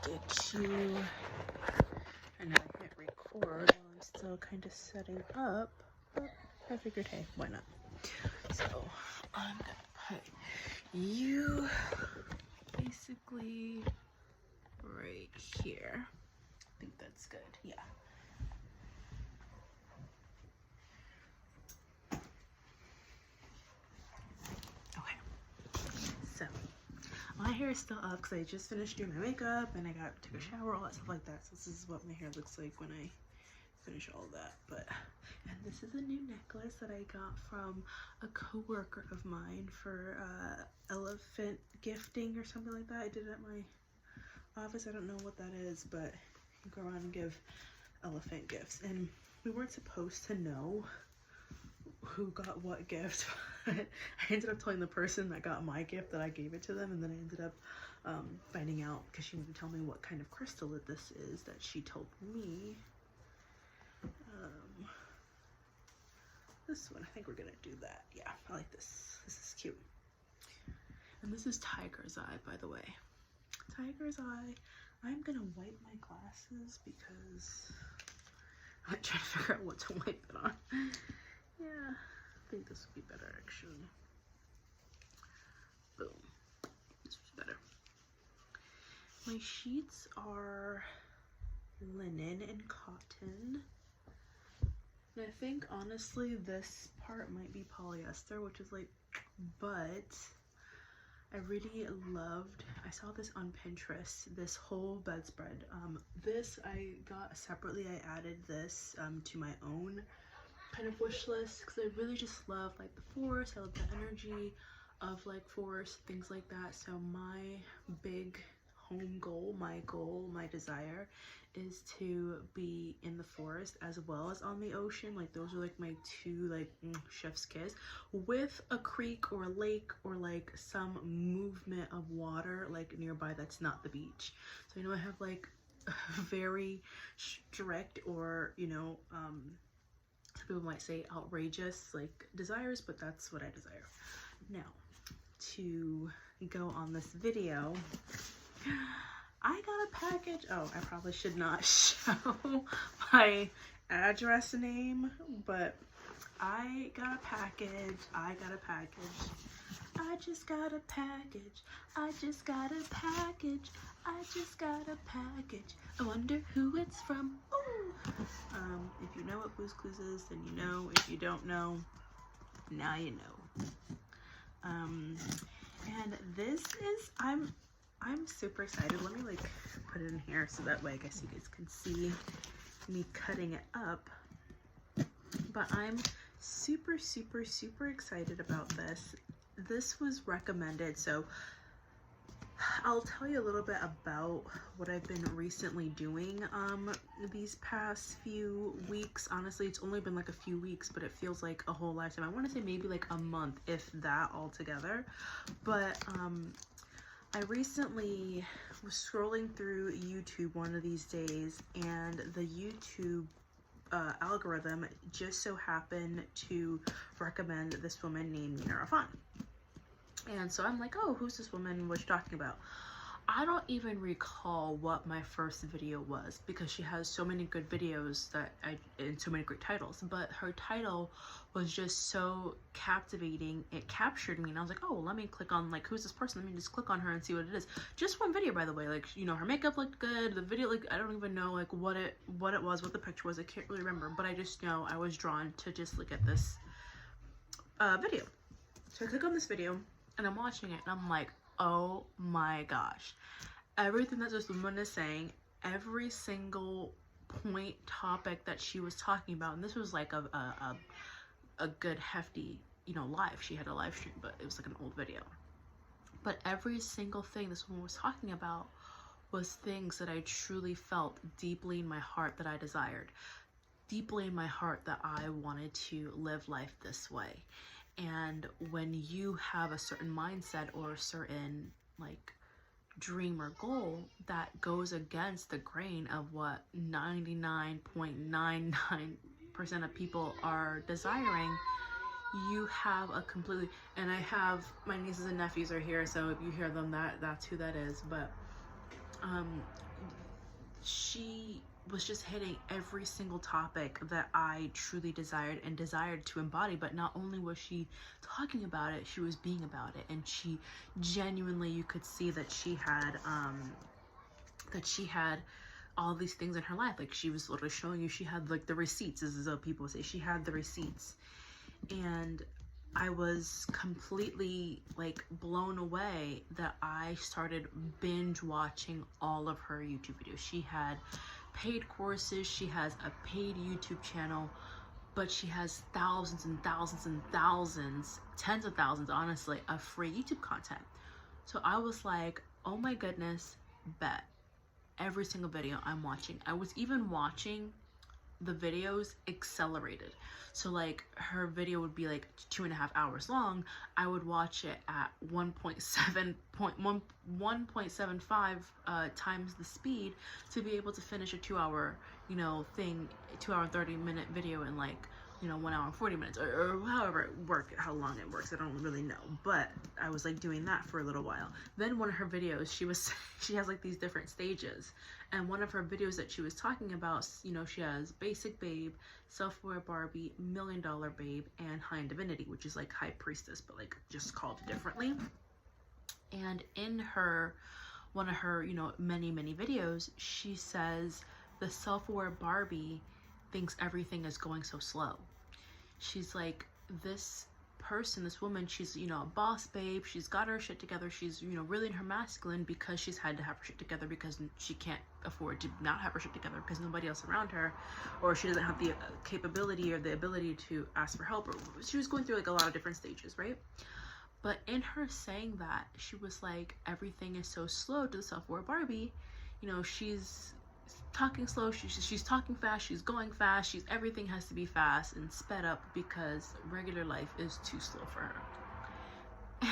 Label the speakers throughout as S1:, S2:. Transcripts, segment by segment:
S1: get you, and now I hit record while I'm still kind of setting up, but I figured, hey, why not? So I'm gonna put you basically right here. I think that's good, yeah. So my hair is still up because I just finished doing my makeup and I took a shower, all that stuff like that. So this is what my hair looks like when I finish all of that. And this is a new necklace that I got from a coworker of mine for elephant gifting or something like that. I did it at my office. I don't know what that is, but you go around and give elephant gifts. And we weren't supposed to know who got what gift, but I ended up telling the person that got my gift that I gave it to them, and then I ended up finding out because she wanted to tell me what kind of crystal that this is that she told me. This one, I think we're gonna do that. Yeah, I like this. This is cute. And this is Tiger's Eye, by the way. Tiger's Eye. I'm gonna wipe my glasses because I'm trying to figure out what to wipe it on. Yeah, I think this would be better actually. Boom. This was better. My sheets are linen and cotton. And I think honestly this part might be polyester, which is like, but I really loved, I saw this on Pinterest, this whole bedspread. This I got separately. I added this to my own kind of wish list because I really just love like the forest. I love the energy of like forest, things like that. So my big home goal, my desire is to be in the forest as well as on the ocean. Like those are like my two like chef's kiss, with a creek or a lake or like some movement of water like nearby that's not the beach. So I have like very strict, or some people might say outrageous like desires, but that's what I desire. Now to go on this video, I got a package. Oh, I probably should not show my address name, but I got a package. I just got a package. I just got a package. I just got a package. I wonder who it's from. Ooh. If you know what Blue's Clues is, then you know. If you don't know, now you know. And this is, I'm super excited. Let me like put it in here so that way I guess you guys can see me cutting it up. But I'm super excited about this. This was recommended, so I'll tell you a little bit about what I've been recently doing these past few weeks. Honestly, it's only been like a few weeks, but it feels like a whole lifetime. I want to say maybe like a month, if that, altogether. But I recently was scrolling through YouTube one of these days, and the YouTube algorithm just so happened to recommend this woman named Nina Rafan. And so I'm like, oh, who's this woman? What's she talking about? I don't even recall what my first video was because she has so many good videos and so many great titles, but her title was just so captivating. It captured me, and I was like, oh, well, let me click on like, who's this person? Let me just click on her and see what it is. Just one video, by the way. Like, her makeup looked good. The video, like, I don't even know like what it was, what the picture was. I can't really remember, but I just know I was drawn to just look at this video. So I click on this video and I'm watching it, and I'm like, oh my gosh, everything that this woman is saying, every single point, topic that she was talking about, and this was like a good hefty live. She had a live stream, but it was like an old video. But every single thing this woman was talking about was things that I truly felt deeply in my heart that I desired, deeply in my heart that I wanted to live life this way. And when you have a certain mindset or a certain like dream or goal that goes against the grain of what 99.99% of people are desiring, you have a completely, and I have, my nieces and nephews are here, so if you hear them, that's who that is. But um, she was just hitting every single topic that I truly desired to embody. But not only was she talking about it, she was being about it. And she genuinely, you could see that she had all these things in her life. Like, she was literally showing you, she had like the receipts, as though people say, she had the receipts. And I was completely like blown away that I started binge watching all of her YouTube videos. She had paid courses, she has a paid YouTube channel, but she has thousands and thousands and thousands, tens of thousands, honestly, of free YouTube content. So I was like, oh my goodness, bet. Every single video I'm watching. I was even watching the videos accelerated. So like her video would be like 2.5 hours long. I would watch it at 1.75 times the speed to be able to finish a 2-hour, 2-hour and 30-minute video in like, 1 hour and 40 minutes, or however how long it works. I don't really know, but I was like doing that for a little while. Then one of her videos, she has like these different stages, and one of her videos that she was talking about, she has Basic Babe, Self-Aware Barbie, $1 Million Babe, and High in Divinity, which is like High Priestess, but like just called differently. And in one of her, many videos, she says the Self-Aware Barbie thinks everything is going so slow. She's like, this woman, she's, a boss babe, she's got her shit together, she's, really in her masculine because she's had to have her shit together because she can't afford to not have her shit together because nobody else around her, or she doesn't have the capability or the ability to ask for help, or she was going through like a lot of different stages, right? But in her saying that, she was like, everything is so slow to the Self-Aware Barbie. She's talking slow, she's talking fast, she's going fast, everything has to be fast and sped up because regular life is too slow for her.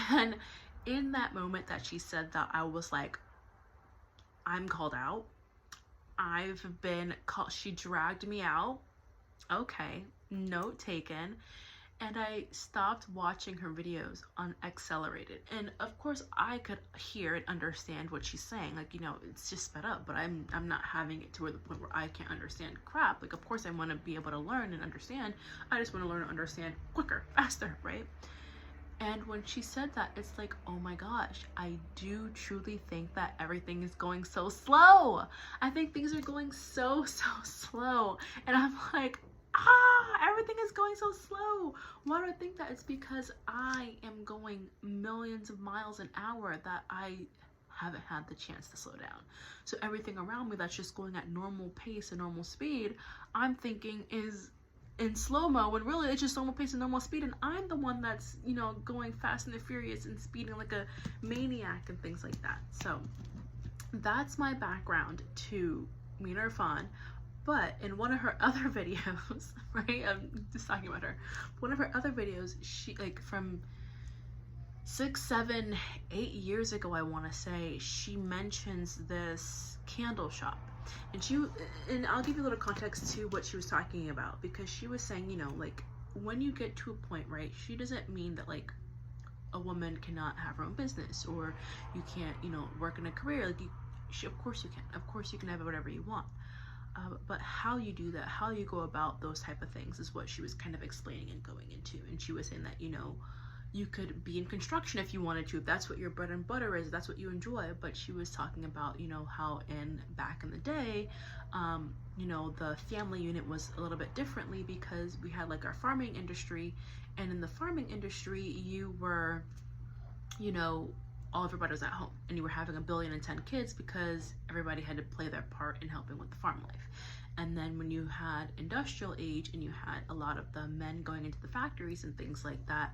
S1: And in that moment that she said that, I was like, I'm called out. I've been called. She dragged me out. Okay, note taken. And I stopped watching her videos on accelerated. And of course I could hear and understand what she's saying. Like, it's just sped up, but I'm not having it to the point where I can't understand crap. Like, of course I want to be able to learn and understand. I just want to learn and understand quicker, faster, right? And when she said that, it's like, oh my gosh, I do truly think that everything is going so slow. I think things are going so slow. And I'm like, everything is going so slow. Why do I think that? It's because I am going millions of miles an hour that I haven't had the chance to slow down. So everything around me that's just going at normal pace and normal speed, I'm thinking is in slow-mo, when really it's just normal pace and normal speed, and I'm the one that's, going fast and the furious and speeding like a maniac and things like that. So that's my background to Mina Irfan. But in one of her other videos, right, I'm just talking about her, one of her other videos, she, like, from 6, 7, 8 years ago, I want to say, she mentions this candle shop. And I'll give you a little context to what she was talking about, because she was saying, like, when you get to a point, right, she doesn't mean that, like, a woman cannot have her own business, or you can't, work in a career. Like, of course you can. Of course you can have whatever you want. But how you do that, how you go about those type of things is what she was kind of explaining and going into. And she was saying that, you could be in construction if you wanted to, if that's what your bread and butter is, that's what you enjoy. But she was talking about, how back in the day, the family unit was a little bit differently, because we had like our farming industry, and in the farming industry, you were, everybody was at home, and you were having 1,010,000,000 kids because everybody had to play their part in helping with the farm life. And then when you had industrial age and you had a lot of the men going into the factories and things like that,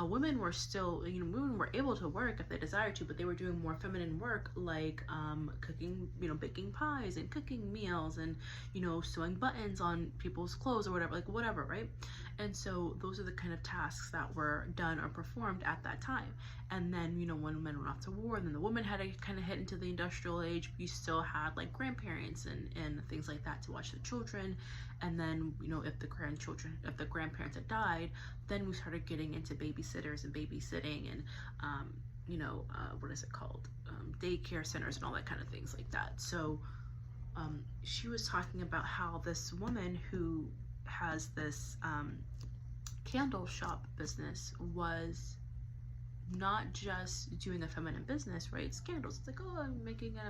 S1: women were still, women were able to work if they desired to, but they were doing more feminine work, like cooking, baking pies and cooking meals and, sewing buttons on people's clothes or whatever, like whatever, right? And so those are the kind of tasks that were done or performed at that time. And then, when men went off to war, then the woman had to kind of hit into the industrial age. You still had like grandparents and things like that to watch the children. And then, if the grandparents had died, then we started getting into babysitters and babysitting and, you know, what is it called? Daycare centers and all that kind of things like that. So she was talking about how this woman who has this candle shop business was not just doing a feminine business, right? It's candles. It's like, oh, I'm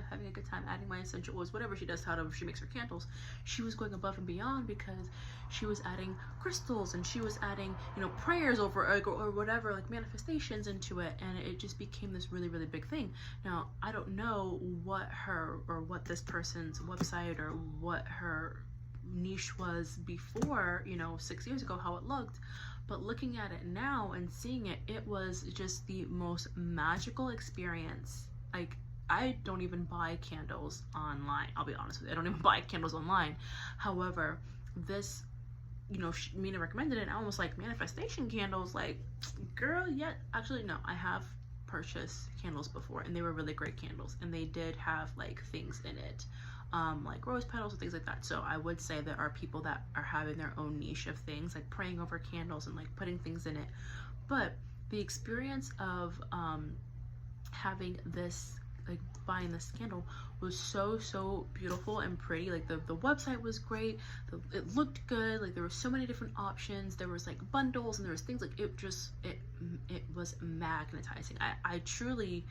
S1: having a good time adding my essential oils, whatever she does, however she makes her candles. She was going above and beyond because she was adding crystals and she was adding, you know, prayers over or whatever, like manifestations into it, and it just became this really, really big thing. Now, I don't know what this person's website or what her niche was before, you know, 6 years ago, how it looked. But looking at it now and seeing it, it was just the most magical experience. Like, I don't even buy candles online. I'll be honest with you. I don't even buy candles online. However, this, you know, Mina recommended it. And I was like, manifestation candles, like, girl, yeah. Actually, no, I have purchased candles before, and they were really great candles. And they did have, like, things in it. Like rose petals and things like that. So I would say there are people that are having their own niche of things, like praying over candles and like putting things in it. But the experience of having this, like buying this candle, was so beautiful and pretty. Like the website was great. It looked good. Like there were so many different options. There was like bundles and there was things like it was magnetizing. I truly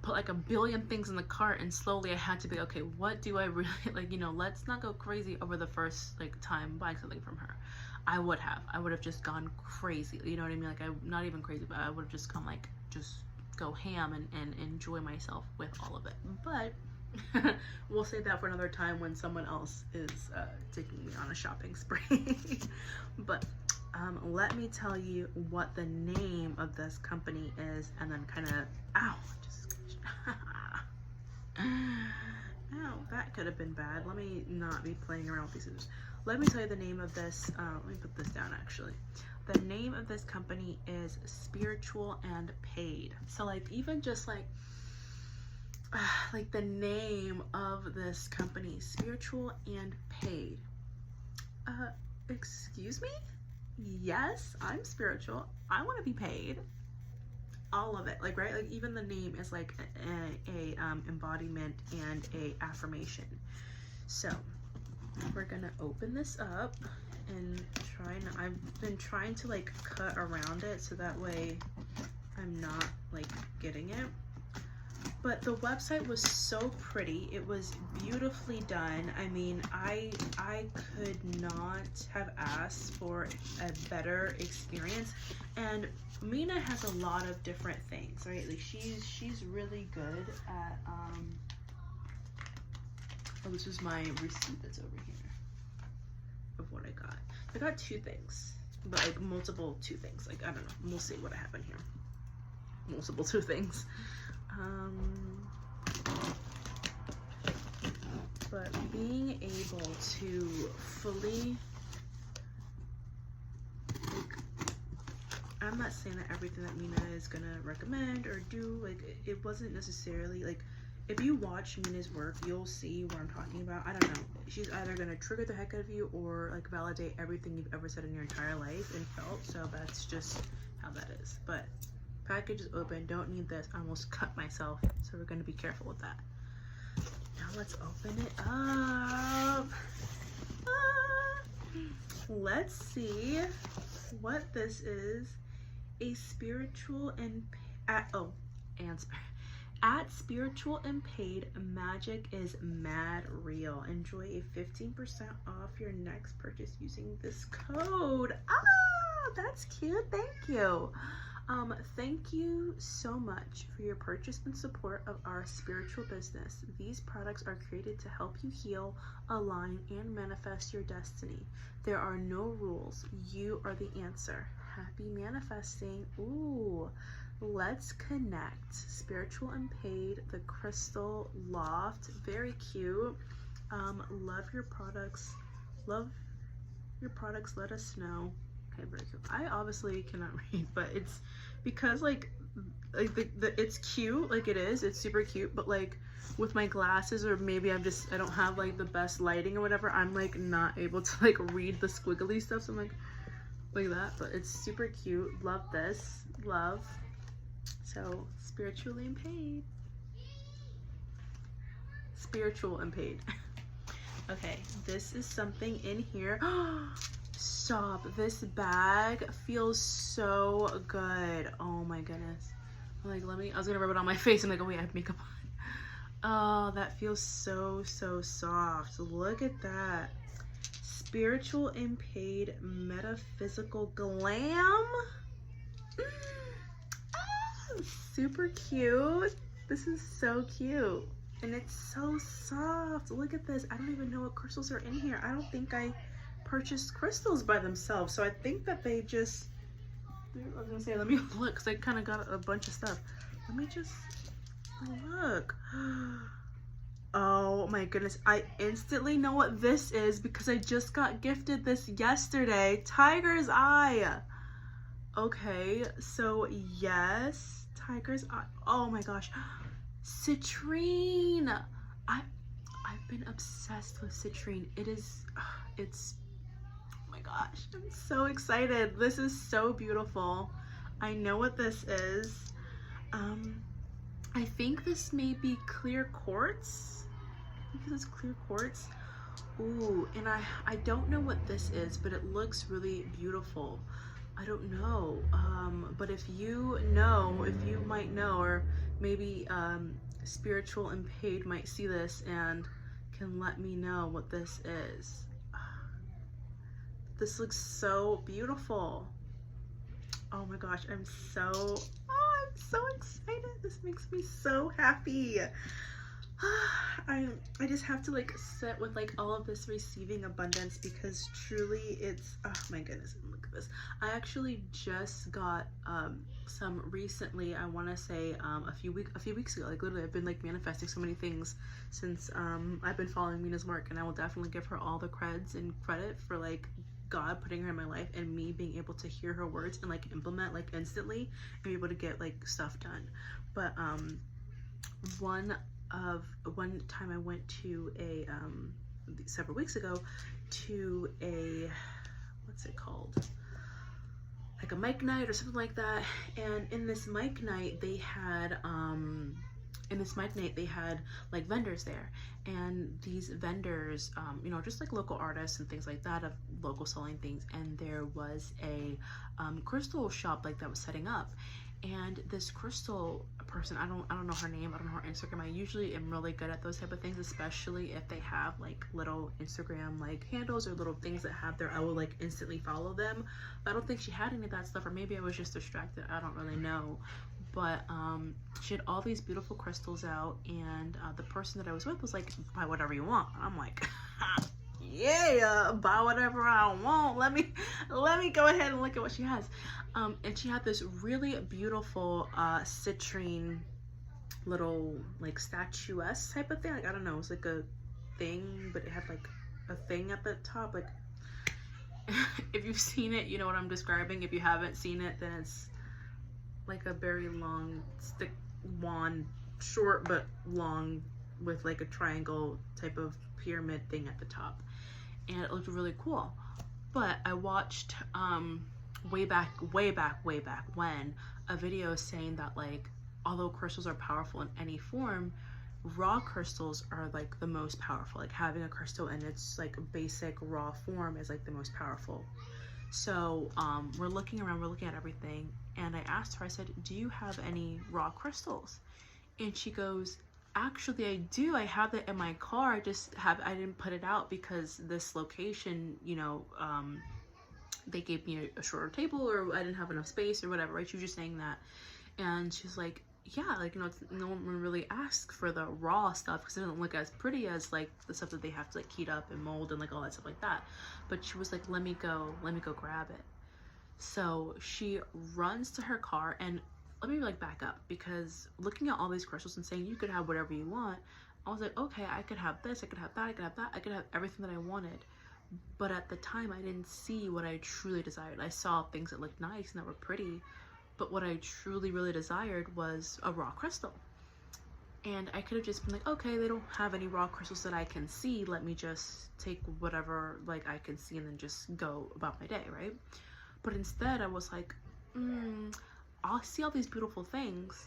S1: put like a billion things in the cart, and slowly I had to be, okay, what do I really like, you know, let's not go crazy over the first like time buying something from her. I would have just gone crazy, you know what I mean? Like, I'm not even crazy, but I would have just gone like, just go ham and enjoy myself with all of it. But we'll save that for another time when someone else is taking me on a shopping spree. But let me tell you what the name of this company is, and then kind of, ow, ow, that could have been bad. Let me not be playing around with these scissors. Let me tell you the name of this. Let me put this down actually. The name of this company is Spiritual and Paid. So like, even just like the name of this company, Spiritual and Paid. Excuse me? Yes, I'm spiritual. I want to be paid. All of it, like, right? Like, even the name is like a embodiment and a affirmation. So we're gonna open this up and I've been trying to like cut around it so that way I'm not like getting it. But the website was so pretty. It was beautifully done. I mean, I could not have asked for a better experience. And Mina has a lot of different things, right? Like she's really good at oh, this is my receipt that's over here of what I got. I got 2 things, but like multiple 2 things. Like, I don't know. We'll see what I have in here. Multiple 2 things. But being able to fully, like, I'm not saying that everything that Mina is gonna recommend or do, like, it wasn't necessarily, like, if you watch Mina's work, you'll see what I'm talking about. I don't know. She's either gonna trigger the heck out of you or, like, validate everything you've ever said in your entire life and felt, so that's just how that is. But package is open, don't need this. I almost cut myself, so we're going to be careful with that. Now let's open it up. Let's see what this is. A spiritual and at Spiritual and Paid, magic is mad real. Enjoy a 15% off your next purchase using this code. That's cute. Thank you. Thank you so much for your purchase and support of our spiritual business. These products are created to help you heal, align, and manifest your destiny. There are no rules. You are the answer. Happy manifesting. Ooh, let's connect. Spiritual and Paid, the Crystal Loft. Very cute. Love your products. Love your products. Let us know. Okay, very cool. I obviously cannot read, but it's because like it's cute, like it is, it's super cute, but like with my glasses, or maybe I don't have like the best lighting or whatever, I'm like not able to like read the squiggly stuff, so I'm like that. But it's super cute. Love this. Love. So spiritually and paid. Spiritual and paid. Okay, this is something in here. Stop. This bag feels so good. Oh my goodness. Like, I was gonna rub it on my face. I'm like, oh wait, I have makeup on. Oh, that feels so soft. Look at that. Spiritual and paid metaphysical glam. Super cute. This is so cute. And it's so soft. Look at this. I don't even know what crystals are in here. I don't think I purchased crystals by themselves. So I think that they just, I was gonna say, let me look, because I kind of got a bunch of stuff. Let me just look. Oh my goodness. I instantly know what this is because I just got gifted this yesterday. Tiger's Eye. Okay, so yes, Tiger's Eye. Oh my gosh. Citrine. I've been obsessed with citrine. It's, oh my gosh, I'm so excited. This is so beautiful. I know what this is. I think this may be clear quartz. I think this is clear quartz. Ooh, and I don't know what this is, but it looks really beautiful. I don't know, but if you know, if you might know, or maybe Spiritual and Paid might see this and can let me know what this is. This looks so beautiful. Oh my gosh, I'm so excited. This makes me so happy. I just have to like sit with like all of this receiving abundance because truly it's, oh my goodness, look at this. I actually just got some recently, I want to say a few weeks ago. Like literally I've been like manifesting so many things since I've been following Mina's work, and I will definitely give her all the creds and credit for like God putting her in my life and me being able to hear her words and like implement like instantly and be able to get like stuff done. But one time I went to a several weeks ago to a, what's it called, like a mic night or something like that, and in this mic night they had like vendors there, and these vendors, you know, just like local artists and things like that of local selling things, and there was a crystal shop like that was setting up. And this crystal person, I don't know her name, I don't know her Instagram. I usually am really good at those type of things, especially if they have like little Instagram like handles or little things that have their, I will like instantly follow them. But I don't think she had any of that stuff, or maybe I was just distracted, I don't really know. But she had all these beautiful crystals out, and the person that I was with was like, buy whatever you want. And I'm like, yeah, buy whatever I want. Let me go ahead and look at what she has. And she had this really beautiful citrine little like statuesque type of thing. Like, I don't know, it was like a thing, but it had like a thing at the top. Like, if you've seen it, you know what I'm describing. If you haven't seen it, then it's like a very long stick wand, short but long, with like a triangle type of pyramid thing at the top, and it looked really cool. But I watched way back when a video saying that like, although crystals are powerful in any form, raw crystals are like the most powerful. Like having a crystal in its like basic raw form is like the most powerful. So we're looking around, we're looking at everything, and I asked her, I said, do you have any raw crystals? And she goes, actually I do. I have it in my car. I didn't put it out because this location, you know, they gave me a shorter table, or I didn't have enough space or whatever, right? She was just saying that. And she's like, yeah, like, you know, no one really asks for the raw stuff because it doesn't look as pretty as like the stuff that they have to like heat up and mold and like all that stuff like that. But she was like, let me go grab it. So she runs to her car, and let me like back up, because looking at all these crystals and saying you could have whatever you want, I was like, okay, I could have this, I could have that, I could have that, I could have everything that I wanted. But at the time I didn't see what I truly desired. I saw things that looked nice and that were pretty, but what I truly really desired was a raw crystal. And I could have just been like, okay, they don't have any raw crystals that I can see, let me just take whatever like I can see and then just go about my day, right? But instead I was like, I'll see all these beautiful things,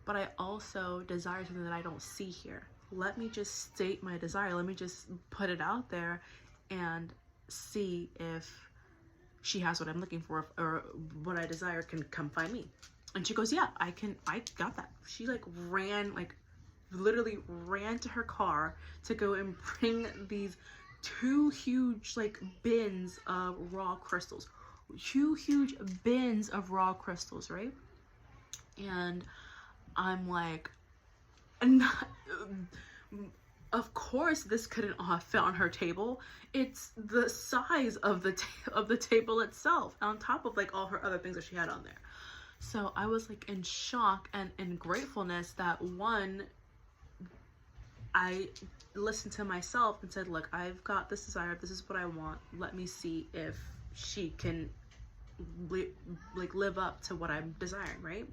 S1: but I also desire something that I don't see here. Let me just state my desire. Let me just put it out there and see if she has what I'm looking for, or what I desire can come find me. And she goes, yeah, I got that. She like ran, like literally ran to her car to go and bring these 2 huge like bins of raw crystals. 2 huge bins of raw crystals, right? And I'm like, not, of course this couldn't all have fit on her table. It's the size of the table itself, on top of like all her other things that she had on there. So I was like in shock and in gratefulness that, one, I listened to myself and said, look, I've got this desire, this is what I want, let me see if she can like live up to what I'm desiring, right?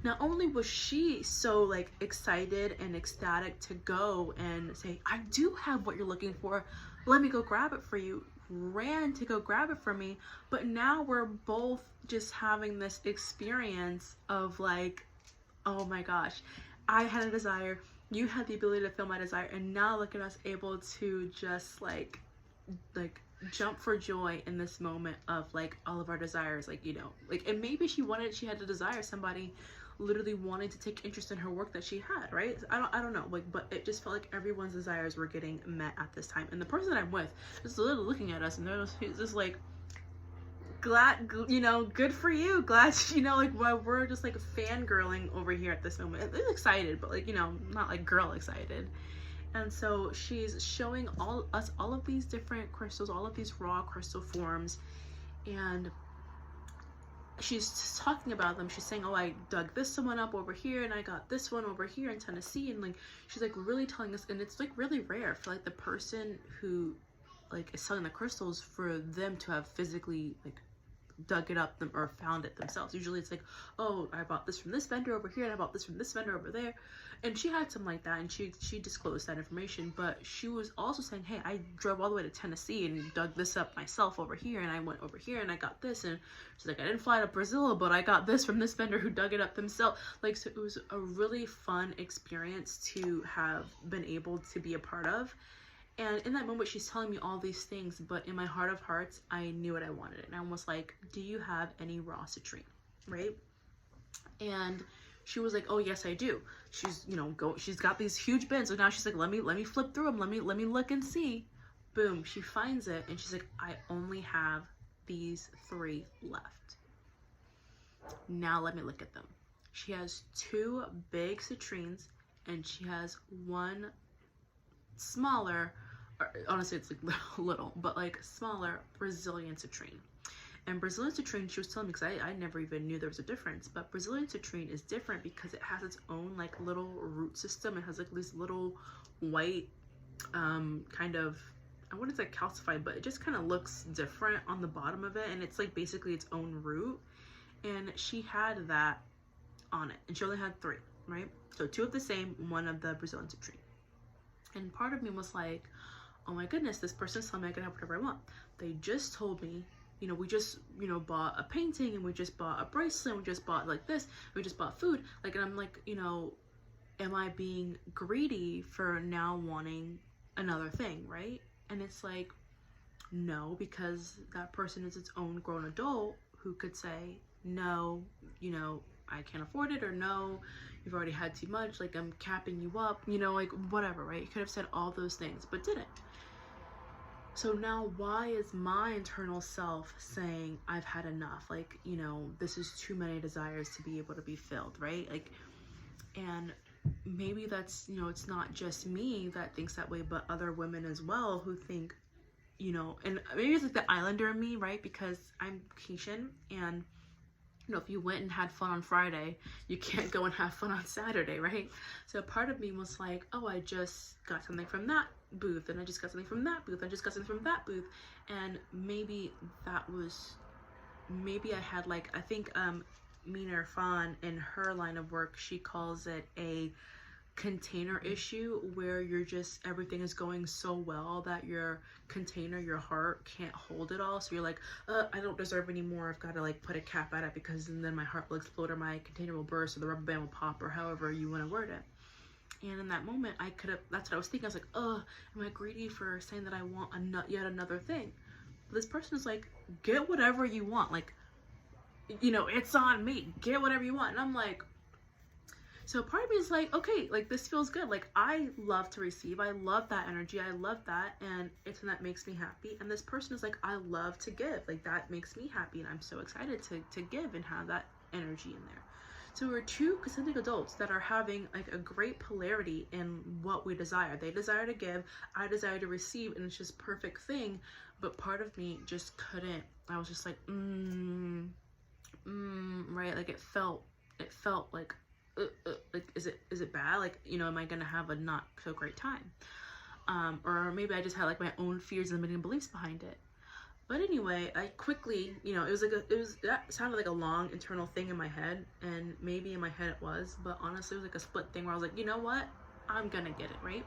S1: Not only was she so like excited and ecstatic to go and say, I do have what you're looking for, let me go grab it for you, ran to go grab it for me, but now we're both just having this experience of like, oh my gosh, I had a desire, you had the ability to feel my desire, and now look at us able to just like jump for joy in this moment of like all of our desires, like, you know, like, and maybe she had to desire somebody literally wanting to take interest in her work that she had, right? I don't know, like, but it just felt like everyone's desires were getting met at this time. And the person that I'm with is literally looking at us, and they're just like, glad, you know, good for you, glad, you know, like, while we're just like fangirling over here at this moment. It's excited, but like, you know, not like girl excited. And so she's showing us all of these different crystals, all of these raw crystal forms, and she's talking about them. She's saying, oh, I dug this one up over here, and I got this one over here in Tennessee, and like, she's like really telling us, and it's like really rare for like the person who like is selling the crystals for them to have physically like dug it up them or found it themselves. Usually it's like, oh, I bought this from this vendor over here, and I bought this from this vendor over there. And she had something like that, and she disclosed that information. But she was also saying, hey, I drove all the way to Tennessee and dug this up myself over here, and I went over here and I got this. And she's like, I didn't fly to Brazil, but I got this from this vendor who dug it up themselves. Like, so it was a really fun experience to have been able to be a part of. And in that moment, she's telling me all these things, but in my heart of hearts, I knew what I wanted. And I was like, do you have any raw citrine, right? And she was like, oh, yes, I do. She's, you know, she's got these huge bins. So now she's like, let me flip through them. Let me look and see. Boom, she finds it. And she's like, I only have these 3 left. Now let me look at them. She has 2 big citrines, and she has 1 smaller, honestly it's like little, but like smaller Brazilian citrine. And Brazilian citrine, she was telling me, because I never even knew there was a difference, but Brazilian citrine is different because it has its own like little root system. It has like these little white kind of, I wouldn't say calcified, but it just kind of looks different on the bottom of it, and it's like basically its own root. And she had that on it, and she only had 3, right? So 2 of the same, 1 of the Brazilian citrine. And part of me was like, oh my goodness, this person's telling me I can have whatever I want. They just told me, you know, we just, you know, bought a painting, and we just bought a bracelet, and we just bought like this, we just bought food. Like, and I'm like, you know, am I being greedy for now wanting another thing, right? And it's like, no, because that person is its own grown adult who could say, no, you know, I can't afford it, or no, you've already had too much, like, I'm capping you up, you know, like, whatever, right? You could have said all those things, but didn't. So now, why is my internal self saying, I've had enough? Like, you know, this is too many desires to be able to be filled, right? Like, and maybe that's, you know, it's not just me that thinks that way, but other women as well who think, you know, and maybe it's like the islander in me, right? Because I'm Haitian, and you know, if you went and had fun on Friday, you can't go and have fun on Saturday, right? So part of me was like, oh, I just got something from that booth, and I just got something from that booth, I just got something from that booth. And maybe that was, maybe I had like, I think Mina Irfan in her line of work, she calls it a container issue where you're just, everything is going so well that your container, your heart can't hold it all. So you're like, I don't deserve any more. I've got to like put a cap at it because then my heart will explode or my container will burst or the rubber band will pop or however you want to word it. And in that moment, I could have, that's what I was thinking. I was like, am I greedy for saying that I want yet another thing? But this person is like, get whatever you want. Like, you know, it's on me. Get whatever you want. And I'm like, so part of me is like, okay, like this feels good. Like I love to receive. I love that energy. I love that. And that makes me happy. And this person is like, I love to give. Like that makes me happy. And I'm so excited to give and have that energy in there. So we're two consenting adults that are having like a great polarity in what we desire. They desire to give. I desire to receive. And it's just perfect thing. But part of me just couldn't. I was just like, right? Like it felt like, like is it bad? Like, you know, am I gonna have a not so great time? Or maybe I just had like my own fears and limiting beliefs behind it. But anyway, I quickly, you know, that sounded like a long internal thing in my head, and maybe in my head it was, but honestly it was like a split thing where I was like, you know what, I'm gonna get it, right?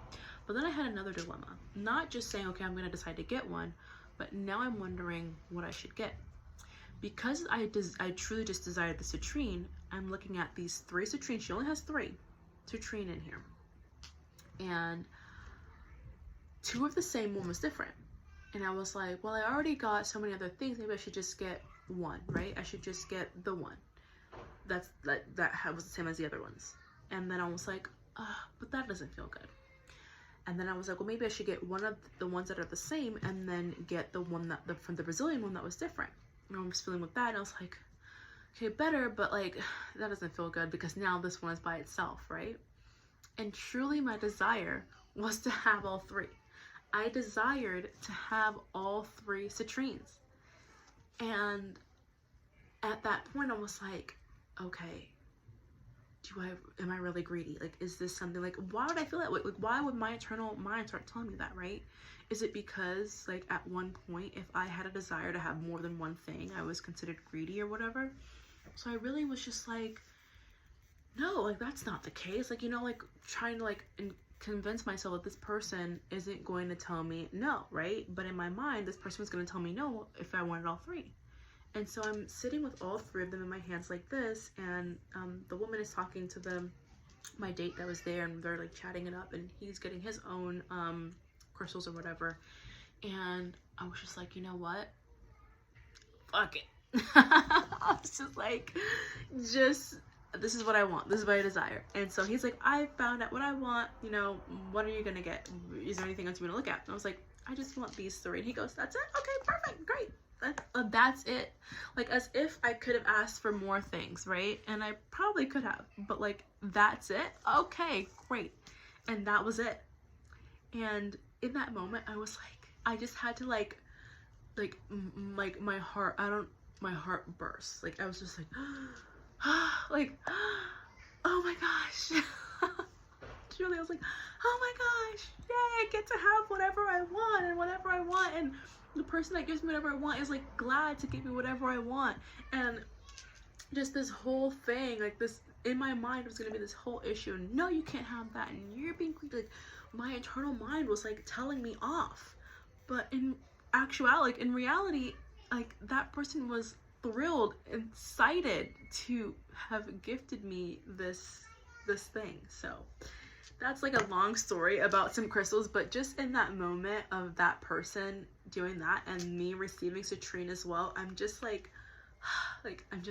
S1: But then I had another dilemma, not just saying, okay, I'm gonna decide to get one, but now I'm wondering what I should get. Because I truly just desired the citrine, I'm looking at these 3 citrines. She only has 3 citrine in here. And 2 of the same, one was different. And I was like, well, I already got so many other things. Maybe I should just get one, right? I should just get the one. That was the same as the other ones. And then I was like, but that doesn't feel good. And then I was like, well, maybe I should get one of the ones that are the same and then get the one from the Brazilian one that was different. I was feeling with that, and I was like, okay, better, but like that doesn't feel good because now this one is by itself, right? And truly my desire was to have all 3. I desired to have all 3 citrines. And at that point I was like, okay, am I really greedy? Like, is this something, like, why would I feel that way? Like, why would my internal mind start telling me that, right? Is it because, like, at one point, if I had a desire to have more than one thing, I was considered greedy or whatever? So I really was just like, no, like, that's not the case. Like, you know, like, trying to, like, convince myself that this person isn't going to tell me no, right? But in my mind, this person was going to tell me no if I wanted all 3. And so I'm sitting with all 3 of them in my hands like this, and the woman is talking to my date that was there, and they're like chatting it up, and he's getting his own crystals or whatever. And I was just like, you know what? Fuck it. I was just like, this is what I want. This is what I desire. And so he's like, I found out what I want. You know, what are you gonna get? Is there anything else you want to look at? And I was like, I just want these 3. And he goes, that's it? Okay, perfect, great. That's it. Like, as if I could have asked for more things, right? And I probably could have, but like, that's it? Okay, great. And that was it. And in that moment, I was like, I just had to like my heart, my heart burst. Like, I was just like, like, oh my gosh. Truly, I was like, oh my gosh, yay, I get to have whatever I want and whatever I want. And the person that gives me whatever I want is like glad to give me whatever I want. And just this whole thing, like this, in my mind was gonna be this whole issue. And no, you can't have that. And you're being creepy. Like, my internal mind was like telling me off. But in actuality, like in reality, like that person was thrilled and excited to have gifted me this thing. So that's like a long story about some crystals, but just in that moment of that person doing that and me receiving citrine as well, I'm just like I'm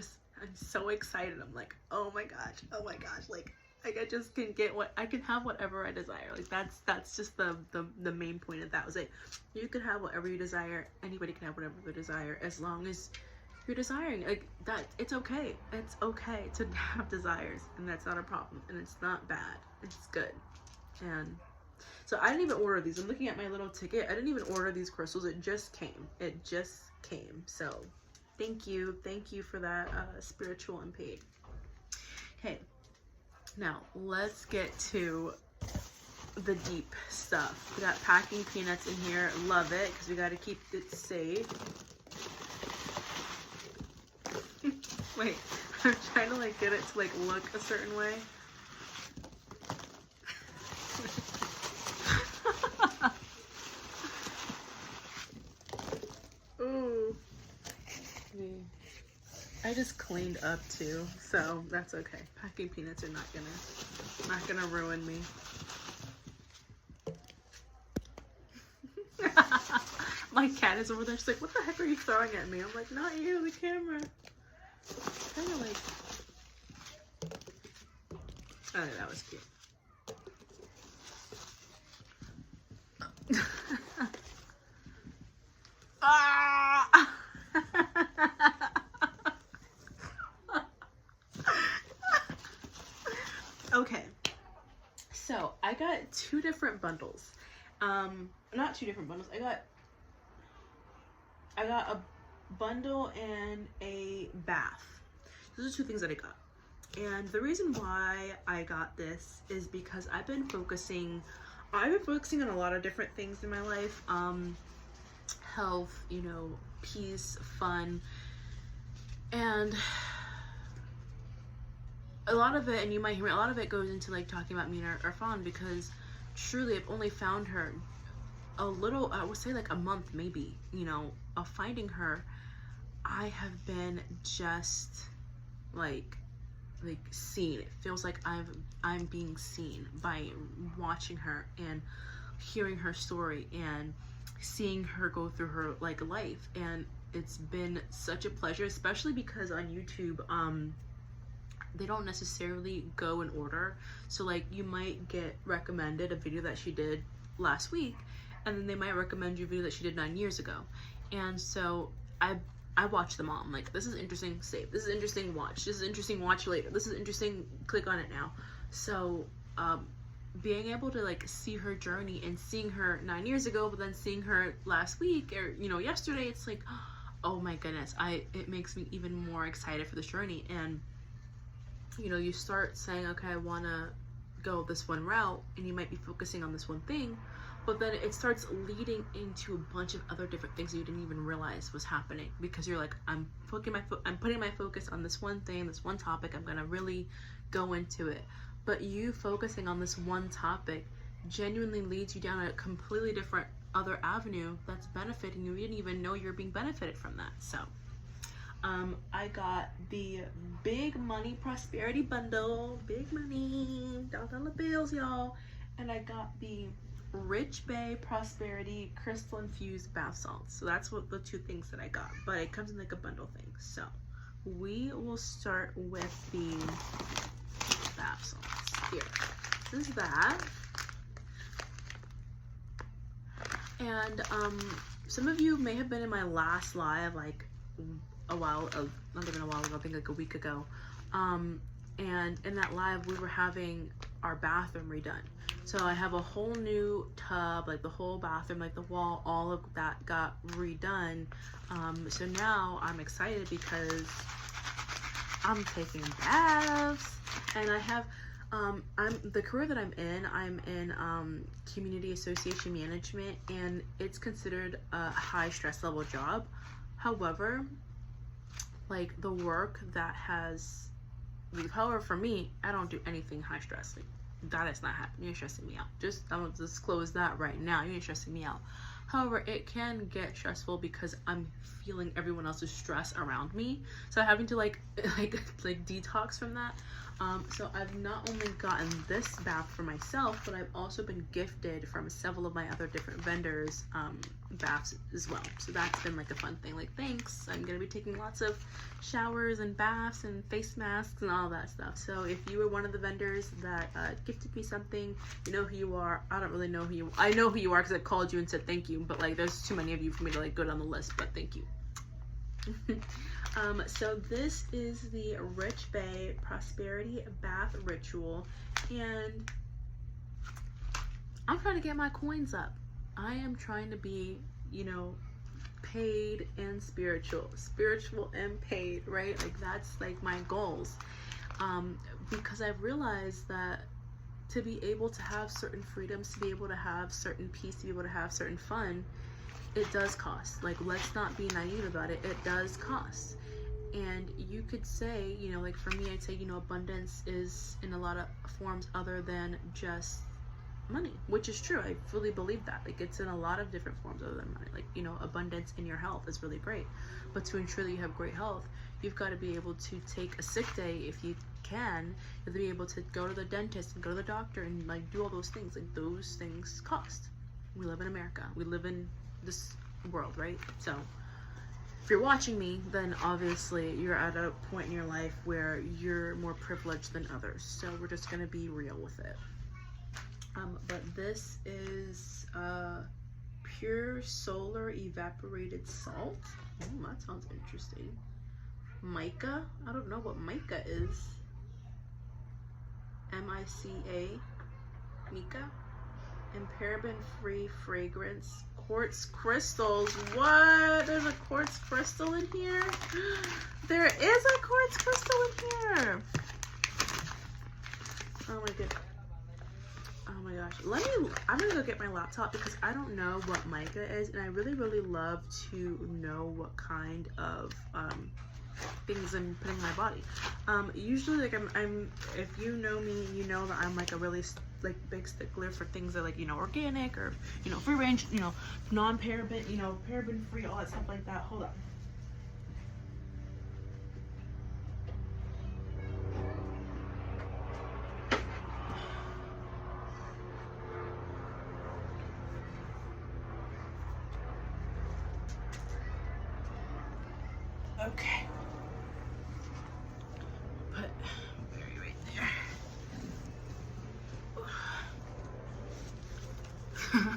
S1: so excited. I'm like, oh my gosh, like I just can get I can have whatever I desire. Like that's just the main point of that, was like, you could have whatever you desire. Anybody can have whatever they desire, as long as you're desiring. Like, that, it's okay. It's okay to have desires, and that's not a problem, and it's not bad. It's good. And so I didn't even order these. I'm looking at my little ticket. I didn't even order these crystals. It just came. It just came. So thank you for that, spiritual and paid. Okay, now let's get to the deep stuff. We got packing peanuts in here. Love it, because we got to keep it safe. Wait, I'm trying to like get it to like look a certain way. I just cleaned up too, so that's okay. Packing peanuts are not gonna ruin me. My cat is over there. She's like, "What the heck are you throwing at me?" I'm like, "Not you, the camera." Kind of like. Oh, that was cute. Ah! Okay, so I got two different bundles. Not two different bundles. I got a bundle and a bath. Those are two things that I got. And the reason why I got this is because I've been focusing on a lot of different things in my life. Health, you know, peace, fun, and a lot of it, and you might hear me, a lot of it goes into like talking about me and our Fawn, because truly I've only found her a little, I would say like a month maybe, you know, of finding her. I have been just like seen. It feels like I'm being seen by watching her and hearing her story and seeing her go through her like life. And it's been such a pleasure, especially because on YouTube they don't necessarily go in order. So like you might get recommended a video that she did last week, and then they might recommend you a video that she did 9 years ago. And so I watch them all. I'm like, this is interesting, save. This is interesting, watch. This is interesting, watch later. This is interesting, click on it now. So being able to like see her journey and seeing her 9 years ago, but then seeing her last week or, you know, yesterday, it's like, oh my goodness, it makes me even more excited for this journey. And you know, you start saying, okay, I want to go this one route, and you might be focusing on this one thing, but then it starts leading into a bunch of other different things that you didn't even realize was happening, because you're like, I'm putting my focus on this one thing, this one topic. I'm gonna really go into it. But you focusing on this one topic genuinely leads you down a completely different other avenue that's benefiting you. You didn't even know you're being benefited from that. So I got the Big Money Prosperity Bundle. Big money, $1 bills, y'all. And I got the Rich Bay Prosperity Crystal Infused Bath Salts. So that's what the two things that I got. But it comes in like a bundle thing. So we will start with the bath salts. Here. This is that. And some of you may have been in my last live like not even a while ago, I think like a week ago. And in that live we were having our bathroom redone. So I have a whole new tub, like the whole bathroom, like the wall, all of that got redone. So now I'm excited because I'm taking baths, and I have the career that I'm in community association management, and it's considered a high stress level job. However, like the work that however, for me, I don't do anything high stress. Like, that is not happening. You're stressing me out. I'm gonna disclose that right now. You're stressing me out. However, it can get stressful because I'm feeling everyone else's stress around me. So having to like detox from that. So I've not only gotten this bath for myself, but I've also been gifted from several of my other different vendors baths as well. So that's been like a fun thing. Like, thanks. I'm gonna be taking lots of showers and baths and face masks and all that stuff. So if you were one of the vendors that gifted me something, you know who you are. I don't really know who you are. I know who you are because I called you and said thank you, but like there's too many of you for me to like go down the list, but thank you. So this is the Rich Bay Prosperity Bath Ritual, and I'm trying to get my coins up. I am trying to be, you know, paid and spiritual and paid, right? Like that's like my goals, because I've realized that to be able to have certain freedoms, to be able to have certain peace, to be able to have certain fun, it does cost. Like, let's not be naive about it. It does cost. And you could say, you know, like for me, I'd say, you know, abundance is in a lot of forms other than just money, which is true. I fully believe that. Like, it's in a lot of different forms other than money. Like, you know, abundance in your health is really great, but to ensure that you have great health, you've got to be able to take a sick day if you can. You have to be able to go to the dentist and go to the doctor and like do all those things. Like, those things cost. We live in America. We live in this world, right? So if you're watching me, then obviously you're at a point in your life where you're more privileged than others. So we're just gonna be real with it. But this is pure solar evaporated salt. Oh, that sounds interesting. Mica. I don't know what mica is. M-I-C-A. Mica. And paraben-free fragrance. Quartz crystals. What? There's a quartz crystal in here? There is a quartz crystal in here. Oh my goodness. Oh my gosh. I'm gonna go get my laptop because I don't know what mica is, and I really, really love to know what kind of things I'm putting in my body. Usually, like, I'm if you know me, you know that I'm like a really like big stickler for things that, like, you know, organic or, you know, free range, you know, non-paraben, you know, paraben free, all that stuff like that. Hold up. Okay. Put berry right there.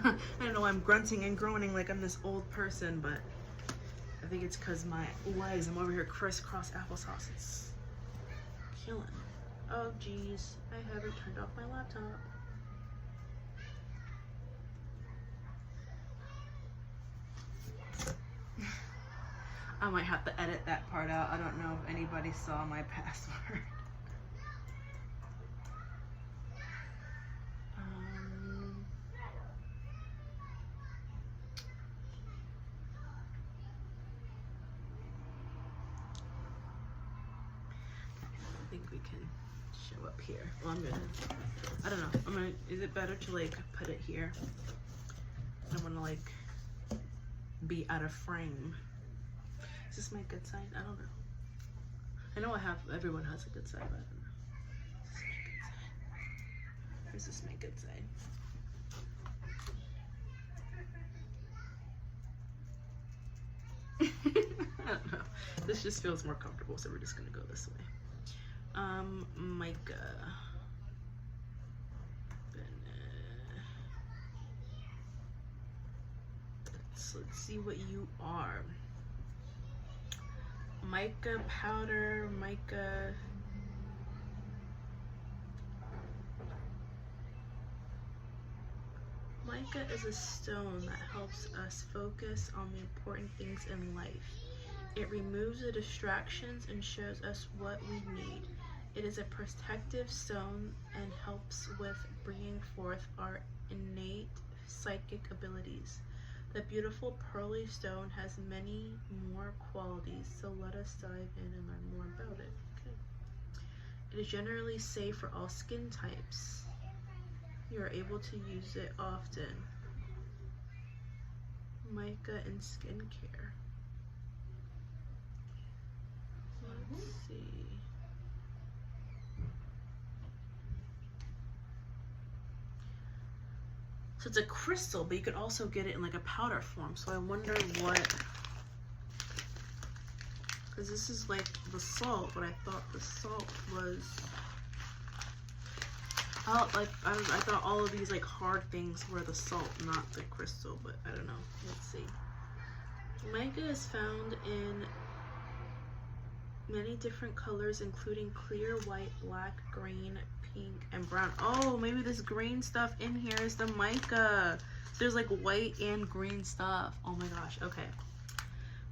S1: I don't know why I'm grunting and groaning like I'm this old person, but I think it's because my legs, I'm over here crisscross applesauce. It's killing. Oh geez, I haven't turned off my laptop. I might have to edit that part out. I don't know if anybody saw my password. I think we can show up here. Well, I don't know. Is it better to like put it here? I don't want to like be out of frame. Is this my good side? I don't know. I know everyone has a good side, but I don't know. Is this my good side? I don't know. This just feels more comfortable, so we're just gonna go this way. Mica. Let's see what you are. Mica powder, mica. Mica is a stone that helps us focus on the important things in life. It removes the distractions and shows us what we need. It is a protective stone and helps with bringing forth our innate psychic abilities. The beautiful pearly stone has many more qualities, so let us dive in and learn more about it. Okay. It is generally safe for all skin types. You are able to use it often. Mica in skincare. Let's see. So it's a crystal, but you could also get it in like a powder form. So I wonder what, because this is like the salt, but I thought the salt was, I thought all of these like hard things were the salt, not the crystal, but I don't know. Let's see. Mica is found in many different colors, including clear, white, black, green, pink, and brown. Oh, maybe this green stuff in here is the mica. There's like white and green stuff. Oh my gosh. Okay.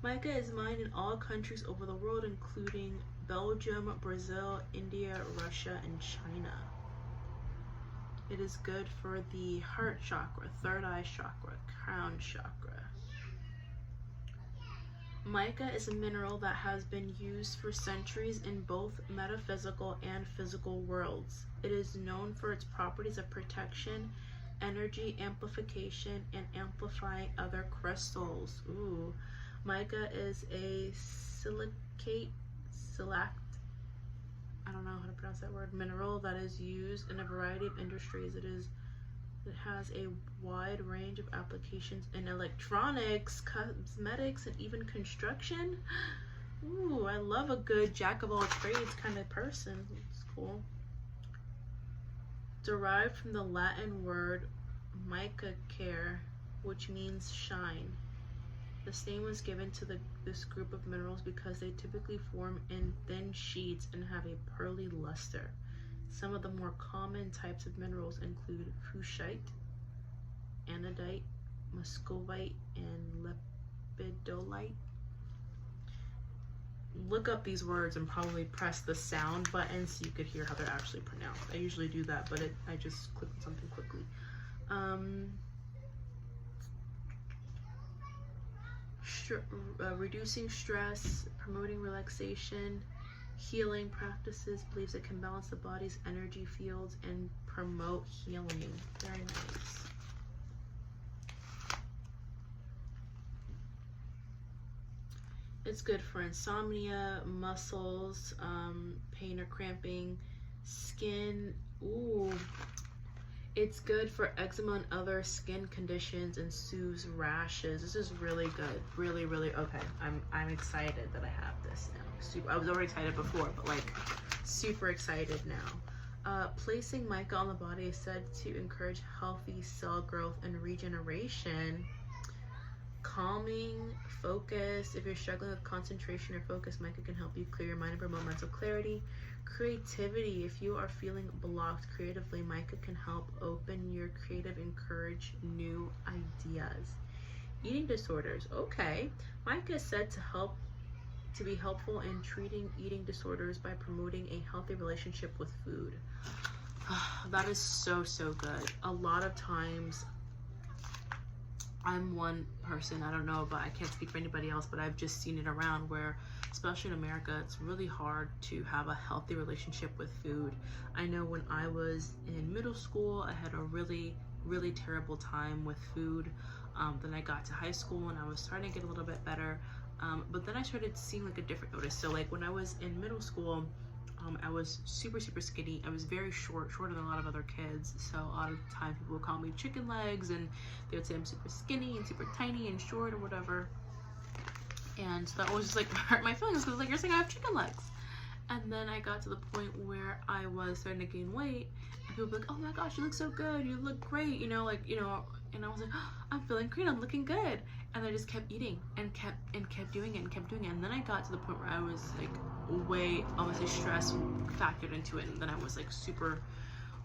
S1: Mica is mined in all countries over the world, including Belgium, Brazil, India, Russia, and China. It is good for the heart chakra, third eye chakra, crown chakra. Mica is a mineral that has been used for centuries in both metaphysical and physical worlds. It is known for its properties of protection energy amplification, and amplifying other crystals. Ooh, mica is a I don't know how to pronounce that word, mineral that is used in a variety of industries. It has a wide range of applications in electronics, cosmetics, and even construction. Ooh, I love a good jack of all trades kind of person. It's cool. Derived from the Latin word micacare, which means shine. This name was given to this group of minerals because they typically form in thin sheets and have a pearly luster. Some of the more common types of minerals include fuchsite, anodite, muscovite, and lepidolite. Look up these words and probably press the sound button so you could hear how they're actually pronounced. I usually do that, but I just clicked on something quickly. Reducing stress, promoting relaxation, healing practices, believes it can balance the body's energy fields and promote healing. Very nice. It's good for insomnia, muscles, pain or cramping, skin. Ooh, it's good for eczema and other skin conditions and soothes rashes. This is really good. Really, really okay. I'm excited that I have this now. I was already excited before, but like super excited now. Placing mica on the body is said to encourage healthy cell growth and regeneration. Calming, focus. If you're struggling with concentration or focus, mica can help you clear your mind and promote mental clarity. Creativity. If you are feeling blocked creatively, mica can help open your creative, encourage new ideas. Eating disorders. Okay. Mica is said to be helpful in treating eating disorders by promoting a healthy relationship with food. That is so, so good. A lot of times I'm one person, I don't know, but I can't speak for anybody else, but I've just seen it around where, especially in America, it's really hard to have a healthy relationship with food. I know when I was in middle school, I had a really, really terrible time with food. Then I got to high school and I was starting to get a little bit better. But then I started seeing like a different notice. So like when I was in middle school, I was super, super skinny. I was very shorter than a lot of other kids. So a lot of the time people would call me chicken legs and they would say I'm super skinny and super tiny and short or whatever. And that always just like hurt my feelings because like, you're saying I have chicken legs. And then I got to the point where I was starting to gain weight and people were like, oh my gosh, you look so good. You look great. You know, like, you know, and I was like, oh, I'm feeling great. I'm looking good. And I just kept eating and kept doing it and kept doing it. And then I got to the point where I was like way, obviously stress factored into it. And then I was like super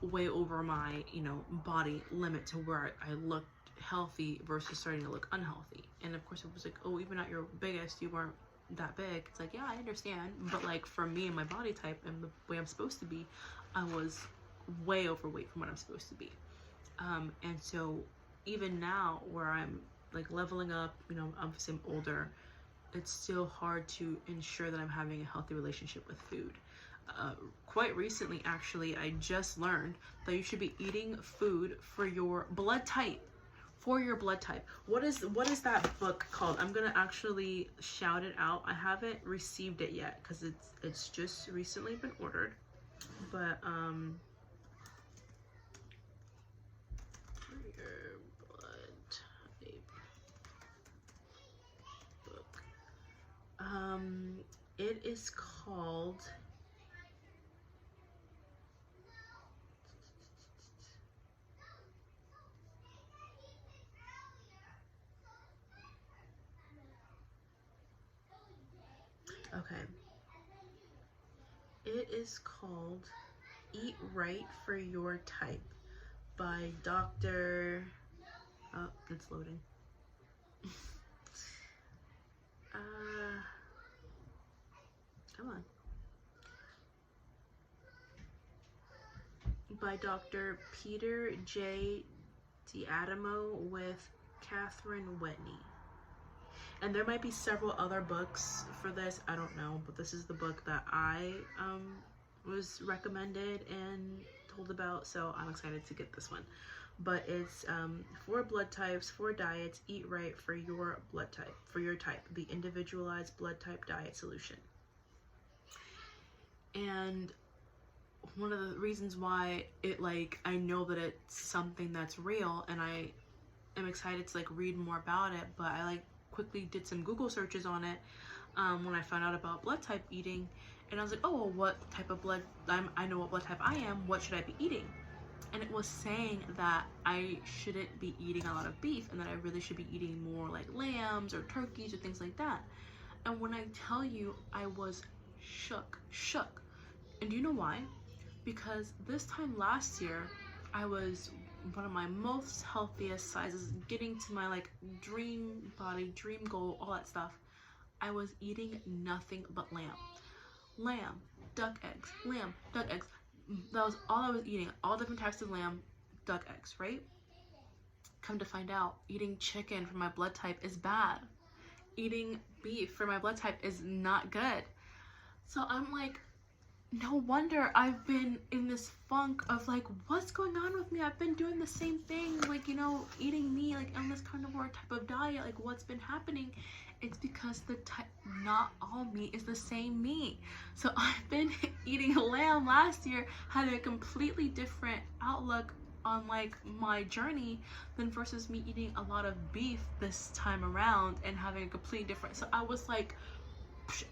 S1: way over my, you know, body limit to where I looked healthy versus starting to look unhealthy. And of course it was like, oh, even at your biggest, you weren't that big. It's like, yeah, I understand. But like for me and my body type and the way I'm supposed to be, I was way overweight from what I'm supposed to be. And so even now where I'm like leveling up, you know, obviously I'm older, it's still hard to ensure that I'm having a healthy relationship with food. Quite recently, actually, I just learned that you should be eating food for your blood type. For your blood type. What is that book called? I'm gonna actually shout it out. I haven't received it yet because it's just recently been ordered. But it is called it is called Eat Right for Your Type by Dr. Oh, it's loading. Come on. By Dr. Peter J. D'Adamo with Catherine Whitney. And there might be several other books for this, I don't know, but this is the book that I was recommended and told about, so I'm excited to get this one. but it's 4 blood types, 4 diets, eat right for your blood type, for your type, the individualized blood type diet solution. And one of the reasons why it, like, I know that it's something that's real, and I am excited to like read more about it, but I like quickly did some Google searches on it when I found out about blood type eating, and I was like, oh, well, what type of blood, I know what blood type I am, what should I be eating? And it was saying that I shouldn't be eating a lot of beef, and that I really should be eating more like lambs or turkeys or things like that. And when I tell you, I was shook. And do you know why? Because this time last year, I was one of my most healthiest sizes, getting to my like dream body, dream goal, all that stuff. I was eating nothing but lamb, duck eggs, lamb, duck eggs. That was all I was eating, all different types of lamb, duck eggs, right? Come to find out, eating chicken for my blood type is bad. Eating beef for my blood type is not good. So I'm like, no wonder I've been in this funk of like, what's going on with me? I've been doing the same thing, like, you know, eating meat, like on this carnivore type of diet, like what's been happening? It's because not all meat is the same meat. So I've been eating lamb last year, had a completely different outlook on like my journey than versus me eating a lot of beef this time around and having a completely different. So I was like,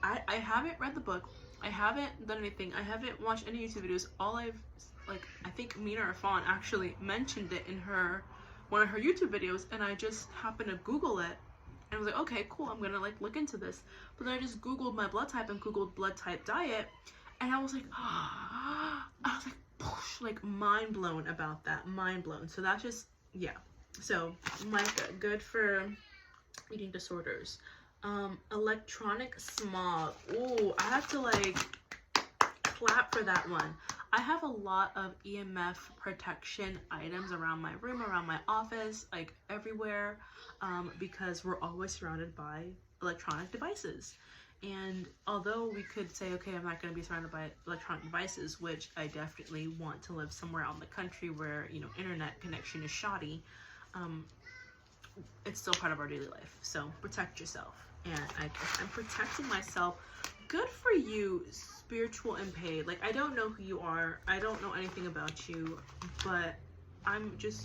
S1: I haven't read the book. I haven't done anything. I haven't watched any YouTube videos. All I've, like, I think Mina Irfan actually mentioned it in one of her YouTube videos, and I just happened to Google it, and I was like, okay, cool, I'm gonna like look into this. But then I just Googled my blood type and Googled blood type diet, and I was like, like mind blown about that, mind blown. So that's just, yeah. So like good for eating disorders. Electronic smog. Ooh, I have to like clap for that one. I have a lot of EMF protection items around my room, around my office, like everywhere, because we're always surrounded by electronic devices. And although we could say, okay, I'm not going to be surrounded by electronic devices, which I definitely want to live somewhere out in the country where, you know, internet connection is shoddy, it's still part of our daily life. So protect yourself. And I'm protecting myself. Good for you, spiritual and paid. Like, I don't know who you are. I don't know anything about you, but I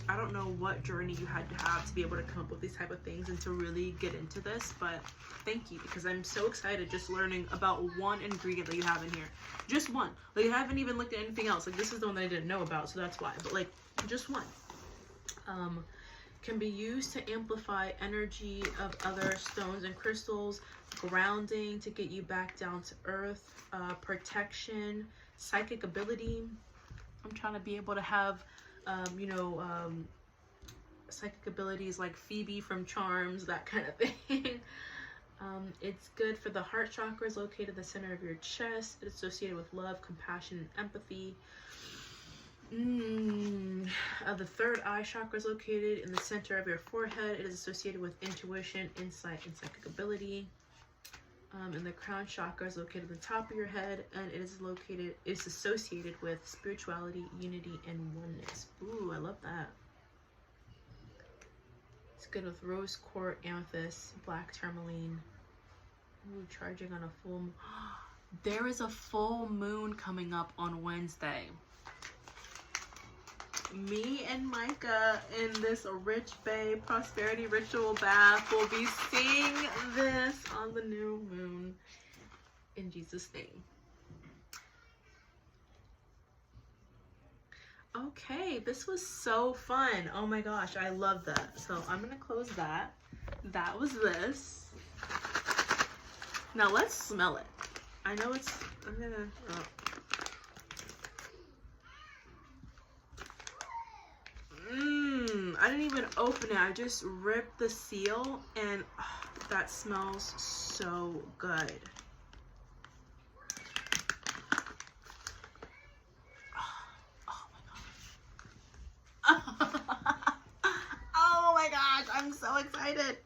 S1: don't know what journey you had to have to be able to come up with these type of things and to really get into this, but thank you, because I'm so excited just learning about one ingredient that you have in here. Just one. Like, I haven't even looked at anything else. Like, this is the one that I didn't know about, so that's why. But, like, just one. Can be used to amplify energy of other stones and crystals, grounding to get you back down to earth, protection, psychic ability. I'm trying to be able to have, psychic abilities like Phoebe from Charms, that kind of thing. It's good for the heart chakra, is located in the center of your chest. It's associated with love, compassion, and empathy. The third eye chakra is located in the center of your forehead. It is associated with intuition, insight, and psychic ability. And the crown chakra is located at the top of your head, and it's associated with spirituality, unity, and oneness. Ooh, I love that. It's good with rose quartz, amethyst, black tourmaline. Ooh, charging on a full moon. There is a full moon coming up on Wednesday. Me and Micah in this Rich Bay Prosperity Ritual bath will be seeing this on the new moon. In Jesus' name. Okay, this was so fun. Oh my gosh, I love that. So I'm gonna close that. That was this. Now let's smell it. I know it's, I'm gonna, I didn't even open it. I just ripped the seal, and that smells so good. Oh my gosh. Oh my gosh, I'm so excited.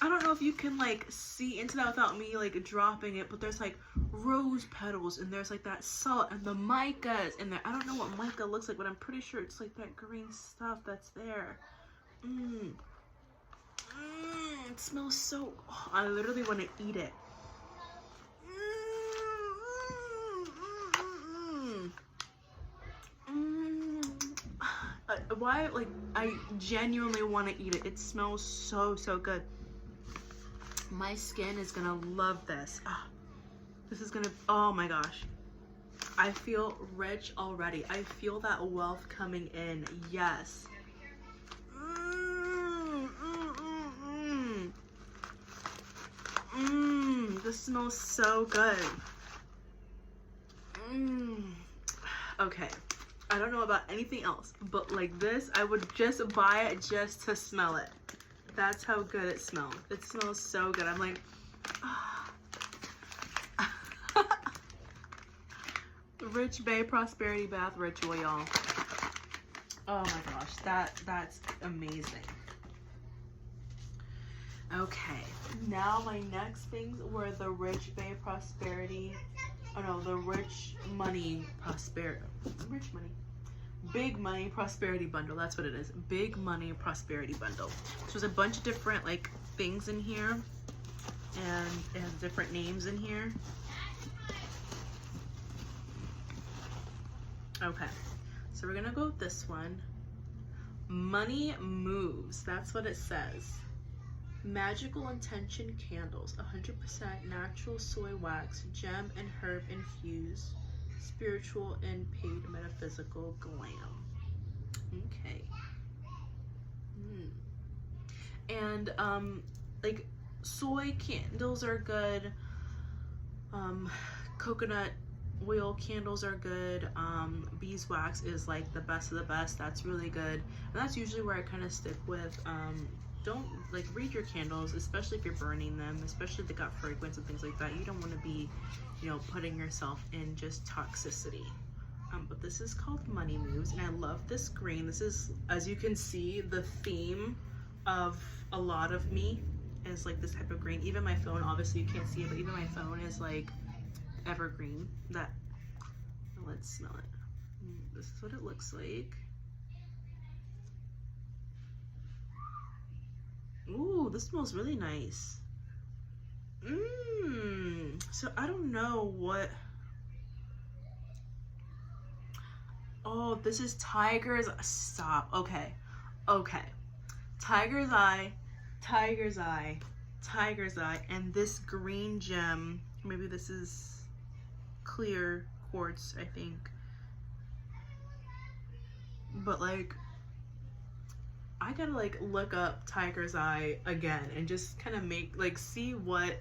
S1: I don't know if if you can like see into that without me like dropping it, but there's like rose petals and there's like that salt and the micas in there. I don't know what mica looks like, but I'm pretty sure it's like that green stuff that's there. It smells so, oh, I literally want to eat it. Why, like, I genuinely want to eat it. It smells so, so good. My skin is gonna love this. Oh, this is gonna, oh my gosh. I feel rich already. I feel that wealth coming in. Yes. This smells so good. Okay. I don't know about anything else, but like this, I would just buy it just to smell it. That's how good it smells. It smells so good. I'm like, ah. Rich Bay Prosperity Bath Ritual, y'all. Oh my gosh, that's amazing. Okay, now my next things were the Rich Bay Prosperity, oh no, the Rich Money Prosperity, Big Money Prosperity Bundle. That's what it is. Big Money Prosperity Bundle. So there's a bunch of different like things in here, and it has different names in here. Okay, so we're gonna go with this one. Money Moves. That's what it says. Magical Intention Candles, 100% natural soy wax, gem and herb infused, spiritual and paid metaphysical glam. Okay. And like soy candles are good. Coconut oil candles are good. Beeswax is like the best of the best. That's really good. And that's usually where I kind of stick with. Don't like read your candles, especially if you're burning them, especially if they got fragrance and things like that. You don't want to be, you know, putting yourself in just toxicity. But this is called Money Moves, and I love this green. This is, as you can see, the theme of a lot of me is like this type of green. Even my phone, obviously you can't see it, but even my phone is like evergreen. That, let's smell it. This is what it looks like. Ooh, this smells really nice. So I don't know what. Oh, this is Tiger's. Stop. Okay. Okay. Tiger's Eye, Tiger's Eye, Tiger's Eye, and this green gem. Maybe this is clear quartz, I think. But like, I gotta like look up Tiger's Eye again and just kind of make like see what's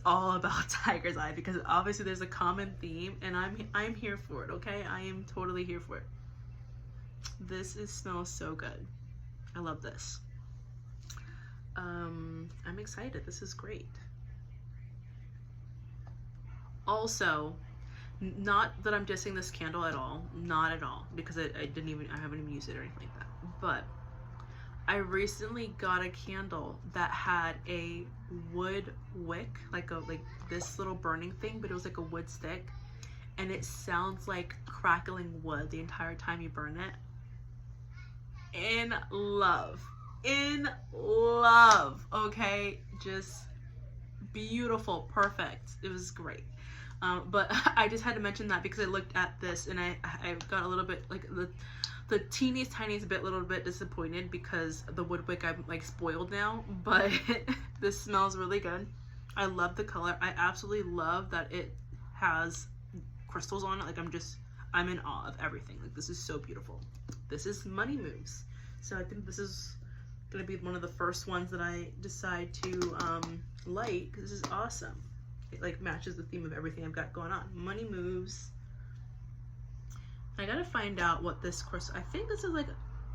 S1: all about Tiger's Eye, because obviously there's a common theme, and I'm here for it. Okay, I am totally here for it. This smells so good. I love this. I'm excited. This is great. Also, not that I'm dissing this candle at all, not at all, because I haven't even used it or anything like that. But I recently got a candle that had a wood wick, like this little burning thing, but it was like a wood stick, and it sounds like crackling wood the entire time you burn it. In love, okay, just beautiful, perfect. It was great. But I just had to mention that because I looked at this and I got a little bit like the tiniest bit, little bit disappointed because the wood wick I'm like spoiled now, but this smells really good. I love the color. I absolutely love that it has crystals on it. Like I'm in awe of everything. Like this is so beautiful. This is Money Moves. So I think this is gonna be one of the first ones that I decide to light, because this is awesome. It like matches the theme of everything I've got going on. Money Moves. I gotta find out what this crystal, I think this is like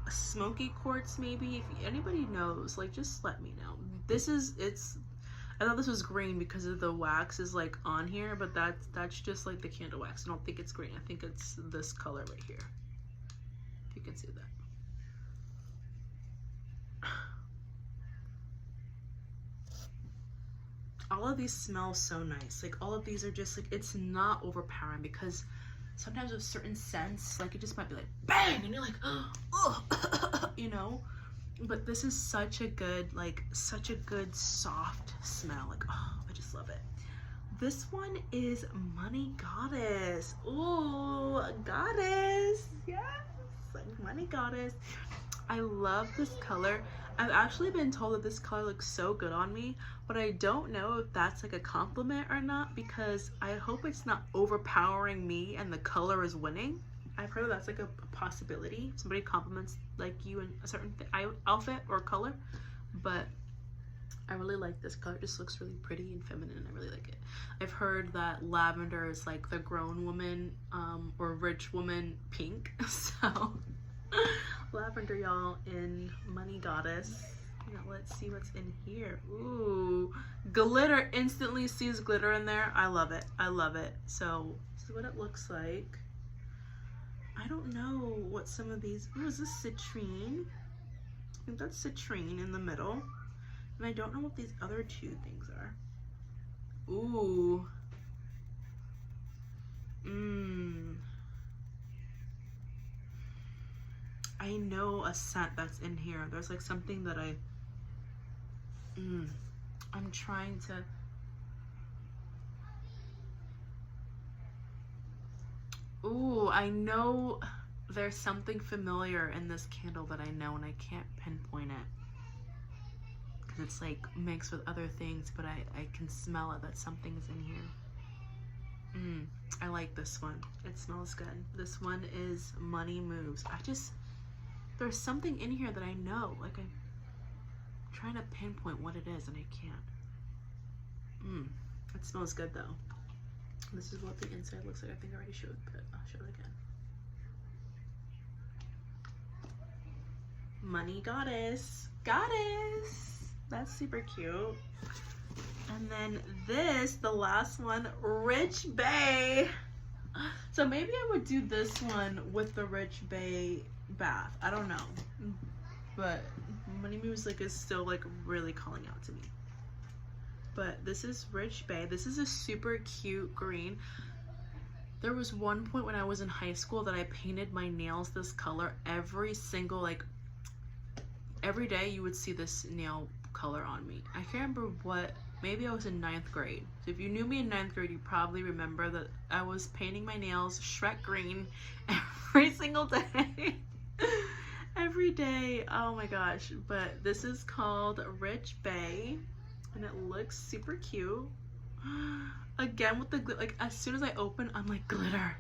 S1: a smoky quartz maybe. If anybody knows, like just let me know. I thought this was green because of the wax is like on here, but that's just like the candle wax. I don't think it's green. I think it's this color right here. If you can see that. all of these smell so nice. Like all of these are just like, it's not overpowering, because sometimes with certain scents, like it just might be like bang and you're like, oh, you know. But this is such a good, like such a good soft smell. Like, oh, I just love it. This one is Money Goddess. Ooh, goddess. Yes, like Money Goddess. I love this color. I've actually been told that this color looks so good on me, but I don't know if that's like a compliment or not, because I hope it's not overpowering me and the color is winning. I've heard that's like a possibility. Somebody compliments like you in a certain outfit or color, but I really like this color. It just looks really pretty and feminine. I really like it. I've heard that lavender is like the grown woman or rich woman pink. So lavender, y'all, in Money Goddess. Now let's see what's in here. Ooh, glitter. Instantly sees glitter in there. I love it. I love it. So this is what it looks like. I don't know what some of these. Ooh, is this citrine? I think that's citrine in the middle. And I don't know what these other two things are. Ooh. I know a scent that's in here. There's like something that I'm trying to. Ooh, I know there's something familiar in this candle that I know, and I can't pinpoint it. Because it's like mixed with other things, but I can smell it, that something's in here. I like this one. It smells good. This one is Money Moves. There's something in here that I know. Like I'm trying to pinpoint what it is and I can't. It smells good though. This is what the inside looks like. I think I already showed, but I'll show it again. Money Goddess. Goddess! That's super cute. And then this, the last one, Rich Bae. So maybe I would do this one with the Rich Bae bath. I don't know. But Money Moves like is still like really calling out to me. But this is Rich Bae. This is a super cute green. There was one point when I was in high school that I painted my nails this color. Every day you would see this nail color on me. I can't remember what, maybe I was in 9th grade. So if you knew me in 9th grade, you probably remember that I was painting my nails Shrek green every single day. Every day, oh my gosh. But this is called Rich Bae. And it looks super cute. Again with the like as soon as I open, I'm like glitter.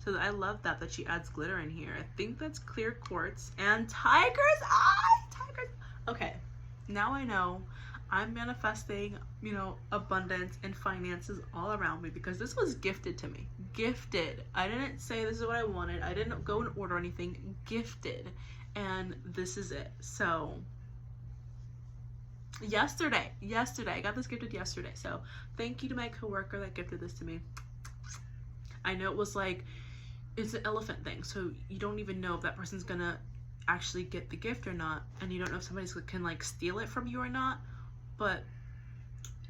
S1: So I love that she adds glitter in here. I think that's clear quartz and tiger's eye. Tiger's. Okay, now I know I'm manifesting, you know, abundance and finances all around me because this was gifted to me. Gifted. I didn't say this is what I wanted. I didn't go and order anything. Gifted, and this is it. So. Yesterday, I got this gifted yesterday. So thank you to my coworker that gifted this to me. I know it was like, it's an elephant thing. So you don't even know if that person's gonna actually get the gift or not. And you don't know if somebody can like steal it from you or not. But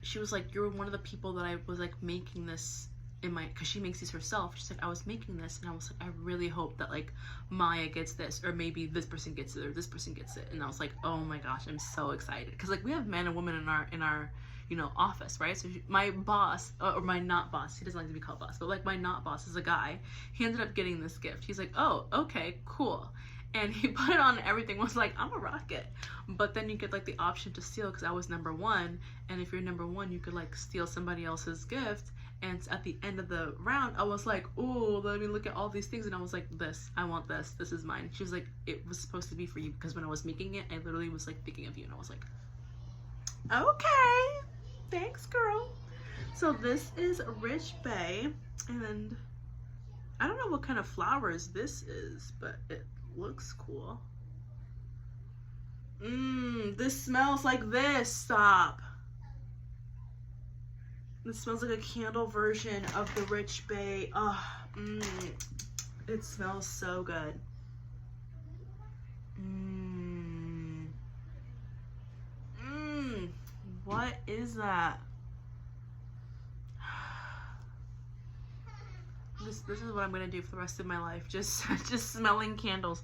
S1: she was like, you're one of the people that I was like making this in my, cause she makes these herself. She's like, I was making this and I was like, I really hope that like Maya gets this, or maybe this person gets it, or this person gets it. And I was like, oh my gosh, I'm so excited. Cause like we have men and women in our you know, office, right? So my boss, or my not boss, he doesn't like to be called boss, but like my not boss is a guy. He ended up getting this gift. He's like, oh, okay, cool. And he put it on everything, was like, I'm a rocket. But then you get like the option to steal, because I was #1. And if you're #1, you could like steal somebody else's gift. And at the end of the round, I was like, oh, let me look at all these things. And I was like, I want this. This is mine. She was like, it was supposed to be for you. Because when I was making it, I literally was like thinking of you. And I was like, okay, thanks, girl. So this is Rich Bae. And I don't know what kind of flowers this is, but it looks cool. This smells like this. Stop. This smells like a candle version of the Rich Bae. It smells so good. What is that? this is what I'm gonna do for the rest of my life. Just smelling candles.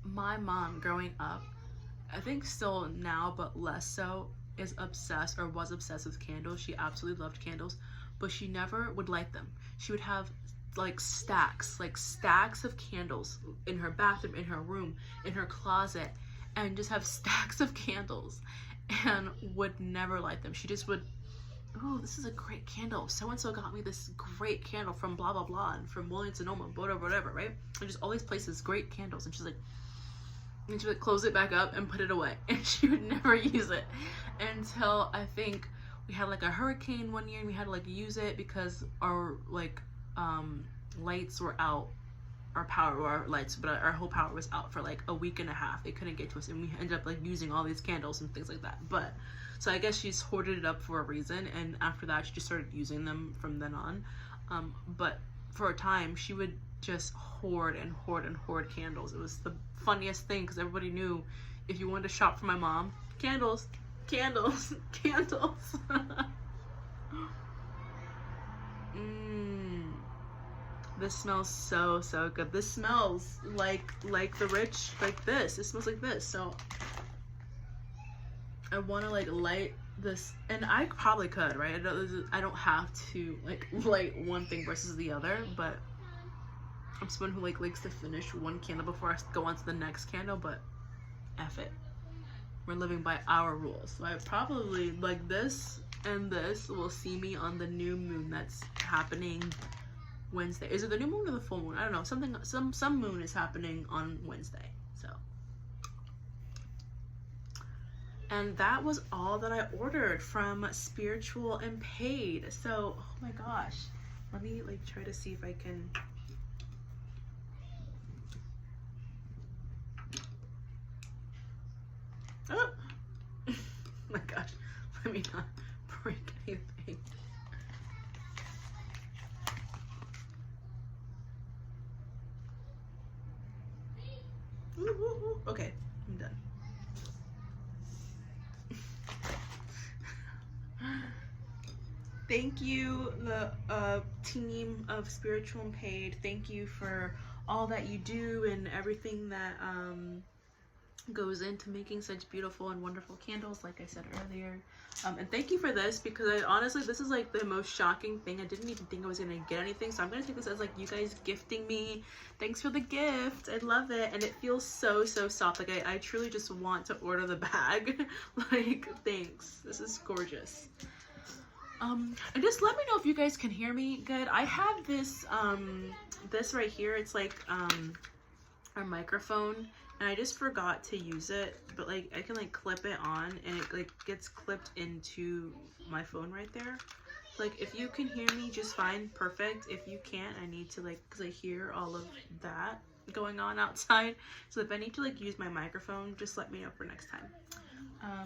S1: My mom growing up, I think still now but less so, is obsessed or was obsessed with candles. She absolutely loved candles, but she never would light them. She would have like stacks of candles in her bathroom, in her room, in her closet, and just have stacks of candles and would never light them. She just would, oh, this is a great candle. So-and-so got me this great candle from blah, blah, blah, and from Williams-Sonoma, whatever, right? And just all these places, great candles. And she's like, and she would close it back up and put it away. And she would never use it until I think we had like a hurricane one year and we had to like use it because our like lights were out. Our lights, but our whole power was out for like a week and a half. They couldn't get to us and we ended up like using all these candles and things like that. But so I guess she's hoarded it up for a reason, and after that she just started using them from then on. But for a time she would just hoard candles. It was the funniest thing because everybody knew if you wanted to shop for my mom, candles. This smells so good. This smells like the rich, like this. It smells like this. So I want to like light this, and I probably could, right? I don't have to like light one thing versus the other, but I'm someone who like likes to finish one candle before I go on to the next candle. But F it, we're living by our rules. So I probably like this and this will see me on the new moon that's happening Wednesday. Is it the new moon or the full moon? I don't know. Some moon is happening on Wednesday. So, and that was all that I ordered from Spiritual and Paid. So, oh my gosh, let me like try to see if I can. Oh, oh my gosh, let me not break anything. Okay, I'm done. Thank you, the team of Spiritual and Paid. Thank you for all that you do and everything that goes into making such beautiful and wonderful candles, like I said earlier. And thank you for this, because honestly, this is like the most shocking thing. I didn't even think I was gonna get anything, so I'm gonna take this as like you guys gifting me. Thanks for the gift. I love it, and it feels so soft. Like I truly just want to order the bag. Like, thanks. This is gorgeous. And just let me know if you guys can hear me good. I have this this right here. It's like our microphone, and I just forgot to use it, but like I can like clip it on and it like gets clipped into my phone right there. Like if you can hear me just fine, perfect. If you can't, I need to like, because I hear all of that going on outside, so if I need to like use my microphone, just let me know for next time. I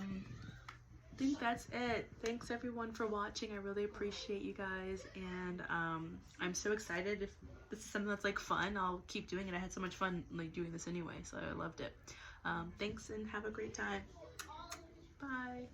S1: think that's it. Thanks everyone for watching. I really appreciate you guys, and I'm so excited. If this is something that's like fun, I'll keep doing it. I had so much fun like doing this anyway, so I loved it. Thanks and have a great time. Bye.